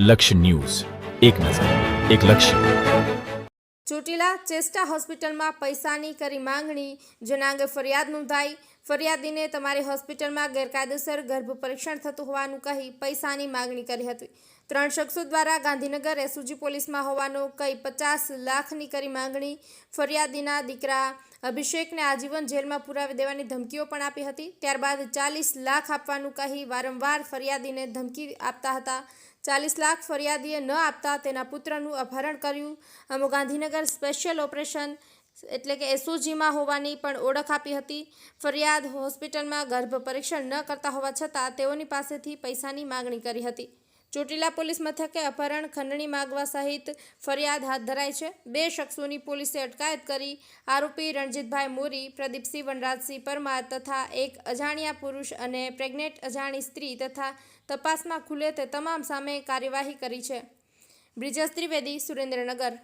લક્ષ્ય ન્યૂઝ, એક નજર, એક લક્ષ્ય. ચોટીલા ચેસ્ટા હોસ્પિટલમાં પૈસાની કરી માંગણી, જેના અંગે ફરિયાદ નોંધાઈ. ફરિયાદીને તમારી હોસ્પિટલમાં ગેરકાયદેસર ગર્ભ પરીક્ષણ થતું હોવાનું કહી પૈસાની માંગણી કરી હતી. 3 શખ્સો દ્વારા ગાંધીનગર એસઓજી પોલીસમાં હોવાનો કહી 50 લાખની કરી માંગણી. ફરિયાદીના દીકરા અભિષેકને આજીવન જેલમાં પુરાવી દેવાની ધમકીઓ પણ આપી હતી. ત્યારબાદ 40 લાખ આપવાનું કહી વારંવાર ફરિયાદીને ધમકી આપતા હતા. 40 લાખ ફરિયાદીએ ન આપતા તેના પુત્રનું અપહરણ કર્યું. અમો ગાંધીનગર સ્પેશિયલ ઓપરેશન એટલે કે એસઓજીમાં હોવાની પણ ઓળખ આપી હતી. ફરિયાદ હોસ્પિટલમાં ગર્ભ પરીક્ષણ ન કરતા હોવા છતાં તેઓની પાસેથી પૈસાની માંગણી કરી હતી. ચોટીલા પોલીસ મથકે અપહરણ, ખંડણી માગવા સહિત ફરિયાદ હાથ ધરાઈ છે. 2 શખ્સોની પોલીસે અટકાયત કરી. આરોપી રણજીતભાઈ મોરી, પ્રદીપસિંહ વનરાજસિંહ પરમાર તથા એક અજાણ્યા પુરુષ અને પ્રેગ્નેન્ટ અજાણી સ્ત્રી તથા તપાસમાં ખુલે તે તમામ સામે કાર્યવાહી કરી છે. બ્રિજેશ ત્રિવેદી, સુરેન્દ્રનગર.